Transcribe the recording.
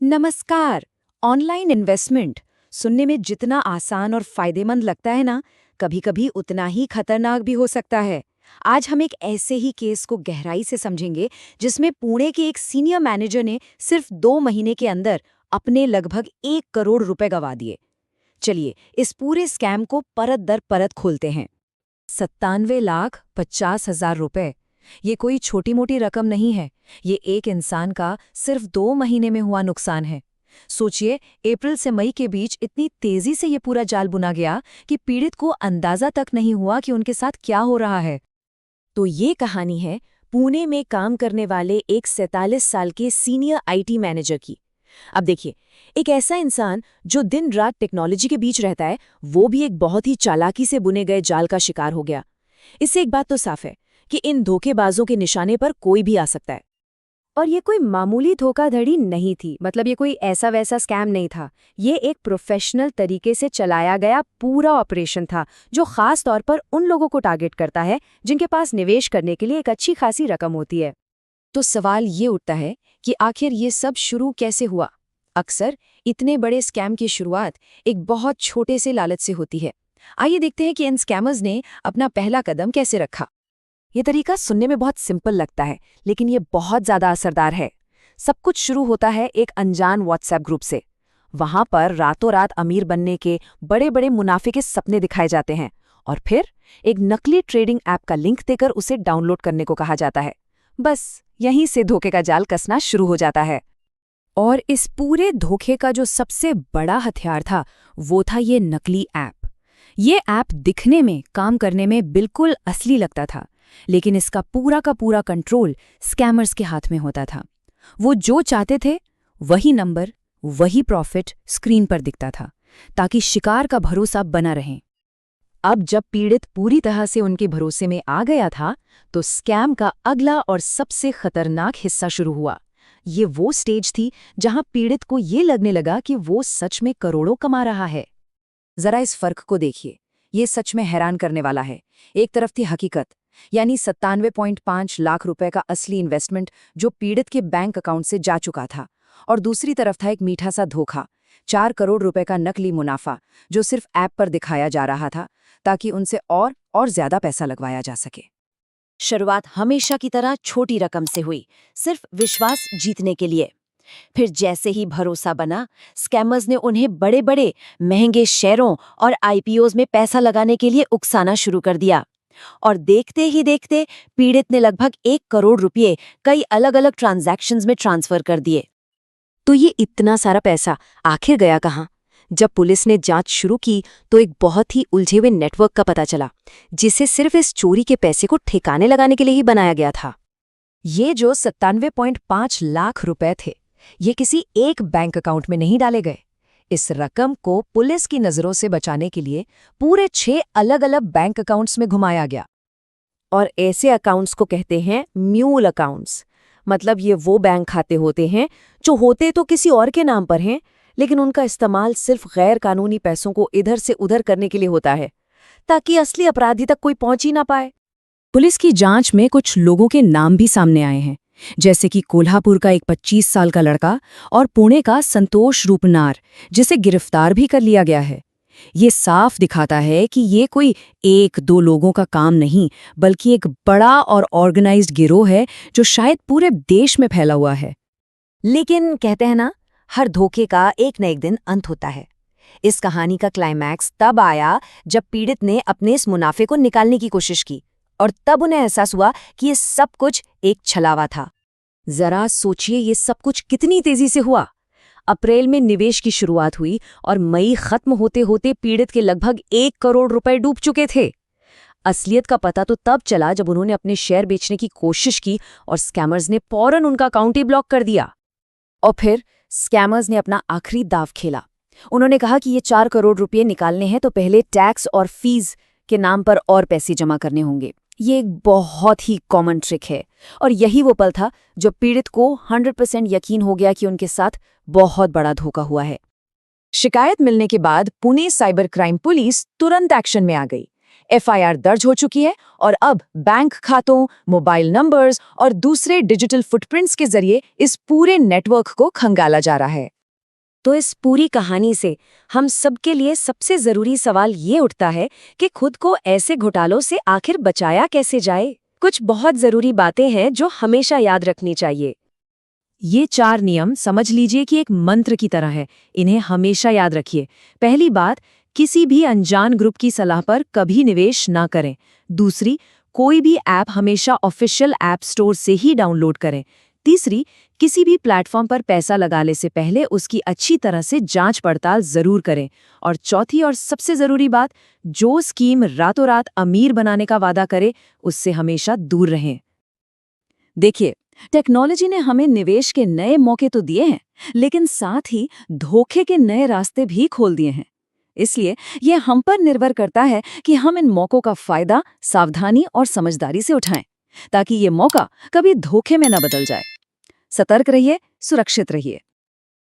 नमस्कार। Online investment सुनने में जितना आसान और फायदेमंद लगता है ना, कभी-कभी उतना ही खतरनाक भी हो सकता है। आज हम एक ऐसे ही केस को गहराई से समझेंगे जिसमें पुणे के एक सीनियर मैनेजर ने सिर्फ 2 महीने के अंदर अपने लगभग 1 करोड़ रुपए गंवा दिए। चलिए इस पूरे स्कैम को परत दर परत खोलते हैं। 97,50,000 रुपए, ये कोई छोटी मोटी रकम नहीं है। ये एक इंसान का सिर्फ 2 महीने में हुआ नुकसान है। सोचिए, अप्रैल से मई के बीच इतनी तेजी से ये पूरा जाल बुना गया कि पीड़ित को अंदाजा तक नहीं हुआ कि उनके साथ क्या हो रहा है। तो ये कहानी है पुणे में काम करने वाले एक 47 साल के सीनियर आईटी मैनेजर की। अब देखिए, एक ऐसा इंसान जो दिन रात टेक्नोलॉजी के बीच रहता है, वो भी एक बहुत ही चालाकी से बुने गए जाल का शिकार हो गया। इससे एक बात तो साफ है कि इन धोखेबाजों के निशाने पर कोई भी आ सकता है। और ये कोई मामूली धोखाधड़ी नहीं थी, मतलब ये कोई ऐसा वैसा स्कैम नहीं था। ये एक प्रोफेशनल तरीके से चलाया गया पूरा ऑपरेशन था, जो खास तौर पर उन लोगों को टारगेट करता है जिनके पास निवेश करने के लिए एक अच्छी खासी रकम होती है। तो सवाल ये उठता है कि आखिर ये सब शुरू कैसे हुआ। अक्सर इतने बड़े स्कैम की शुरुआत एक बहुत छोटे से लालच से होती है। आइए देखते हैं कि इन स्कैमर्स ने अपना पहला कदम कैसे रखा। ये तरीका सुनने में बहुत सिंपल लगता है, लेकिन ये बहुत ज्यादा असरदार है। सब कुछ शुरू होता है एक अनजान व्हाट्सएप ग्रुप से। वहां पर रातों रात अमीर बनने के बड़े बड़े मुनाफे के सपने दिखाए जाते हैं और फिर एक नकली ट्रेडिंग ऐप का लिंक देकर उसे डाउनलोड करने को कहा जाता है। बस यहीं से धोखे का जाल कसना शुरू हो जाता है। और इस पूरे धोखे का जो सबसे बड़ा हथियार था, वो था ये नकली ऐप। ये ऐप दिखने में, काम करने में बिल्कुल असली लगता था, लेकिन इसका पूरा का पूरा कंट्रोल स्कैमर्स के हाथ में होता था। वो जो चाहते थे वही नंबर, वही प्रॉफिट स्क्रीन पर दिखता था, ताकि शिकार का भरोसा बना रहे। अब जब पीड़ित पूरी तरह से उनके भरोसे में आ गया था, तो स्कैम का अगला और सबसे खतरनाक हिस्सा शुरू हुआ। ये वो स्टेज थी जहां पीड़ित को ये लगने लगा कि वो सच में करोड़ों कमा रहा है। जरा इस फर्क को देखिए, ये सच में हैरान करने वाला है। एक तरफ थी हकीकत, यानी 97.5 लाख रुपए का असली इन्वेस्टमेंट जो पीड़ित के बैंक अकाउंट से जा चुका था, और दूसरी तरफ था एक मीठा सा धोखा, 4 करोड़ रुपए का नकली मुनाफा जो सिर्फ ऐप पर दिखाया जा रहा था ताकि उनसे और ज्यादा पैसा लगवाया जा सके। शुरुआत हमेशा की तरह छोटी रकम से हुई, सिर्फ विश्वास जीतने के लिए। फिर जैसे ही भरोसा बना, स्कैमर्स ने उन्हें बड़े बड़े महंगे शेयरों और आईपीओज में पैसा लगाने के लिए उकसाना शुरू कर दिया। और देखते ही देखते पीड़ित ने लगभग 1 करोड़ रुपए कई अलग अलग ट्रांजैक्शंस में ट्रांसफर कर दिए। तो ये इतना सारा पैसा आखिर गया कहाँ? जब पुलिस ने जांच शुरू की तो एक बहुत ही उलझे हुए नेटवर्क का पता चला, जिसे सिर्फ इस चोरी के पैसे को ठिकाने लगाने के लिए ही बनाया गया था। ये जो 97.5 लाख रुपए थे, ये किसी एक बैंक अकाउंट में नहीं डाले गए। इस रकम को पुलिस की नजरों से बचाने के लिए पूरे 6 अलग अलग बैंक अकाउंट्स में घुमाया गया। और ऐसे अकाउंट्स को कहते हैं म्यूल अकाउंट्स। मतलब ये वो बैंक खाते होते हैं जो होते तो किसी और के नाम पर हैं, लेकिन उनका इस्तेमाल सिर्फ गैर कानूनी पैसों को इधर से उधर करने के लिए होता है, ताकि असली अपराधी तक कोई पहुंच ही ना पाए। पुलिस की जांच में कुछ लोगों के नाम भी सामने आए हैं, जैसे कि कोल्हापुर का एक 25 साल का लड़का और पुणे का संतोष रूपनार, जिसे गिरफ्तार भी कर लिया गया है। ये साफ दिखाता है कि ये कोई 1-2 लोगों का काम नहीं, बल्कि एक बड़ा और ऑर्गेनाइज्ड गिरोह है जो शायद पूरे देश में फैला हुआ है। लेकिन कहते हैं ना, हर धोखे का एक न एक दिन अंत होता है। इस कहानी का क्लाइमैक्स तब आया जब पीड़ित ने अपने इस मुनाफे को निकालने की कोशिश की, और तब उन्हें एहसास हुआ कि ये सब कुछ एक छलावा था। जरा सोचिए, ये सब कुछ कितनी तेजी से हुआ। अप्रैल में निवेश की शुरुआत हुई और मई खत्म होते होते पीड़ित के लगभग 1 करोड़ रुपए डूब चुके थे। असलियत का पता तो तब चला जब उन्होंने अपने शेयर बेचने की कोशिश की और स्कैमर्स ने फौरन उनका अकाउंट ही ब्लॉक कर दिया। और फिर स्कैमर्स ने अपना आखिरी दाव खेला। उन्होंने कहा कि ये 4 करोड़ रुपए निकालने हैं तो पहले टैक्स और फीस के नाम पर और पैसे जमा करने होंगे। ये एक बहुत ही कॉमन ट्रिक है, और यही वो पल था जब पीड़ित को 100% यकीन हो गया कि उनके साथ बहुत बड़ा धोखा हुआ है। शिकायत मिलने के बाद पुणे साइबर क्राइम पुलिस तुरंत एक्शन में आ गई। एफआईआर दर्ज हो चुकी है और अब बैंक खातों, मोबाइल नंबर्स और दूसरे डिजिटल फुटप्रिंट्स के जरिए इस पूरे नेटवर्क को खंगाला जा रहा है। तो इस पूरी कहानी से हम सबके लिए सबसे जरूरी सवाल ये उठता है कि खुद को ऐसे घोटालों से आखिर बचाया कैसे जाए। कुछ बहुत जरूरी बातें हैं जो हमेशा याद रखनी चाहिए। ये 4 नियम समझ लीजिए कि एक मंत्र की तरह है, इन्हें हमेशा याद रखिए। पहली बात, किसी भी अनजान ग्रुप की सलाह पर कभी निवेश ना करें। दूसरी, कोई भी ऐप हमेशा ऑफिशियल ऐप स्टोर से ही डाउनलोड करें। तीसरी, किसी भी प्लेटफॉर्म पर पैसा लगाने से पहले उसकी अच्छी तरह से जांच पड़ताल जरूर करें। और चौथी और सबसे जरूरी बात, जो स्कीम रातों रात अमीर बनाने का वादा करे उससे हमेशा दूर रहें। देखिए, टेक्नोलॉजी ने हमें निवेश के नए मौके तो दिए हैं, लेकिन साथ ही धोखे के नए रास्ते भी खोल दिए हैं। इसलिए ये हम पर निर्भर करता है कि हम इन मौकों का फायदा सावधानी और समझदारी से उठाएं, ताकि ये मौका कभी धोखे में न बदल जाए। सतर्क रहिए, सुरक्षित रहिए।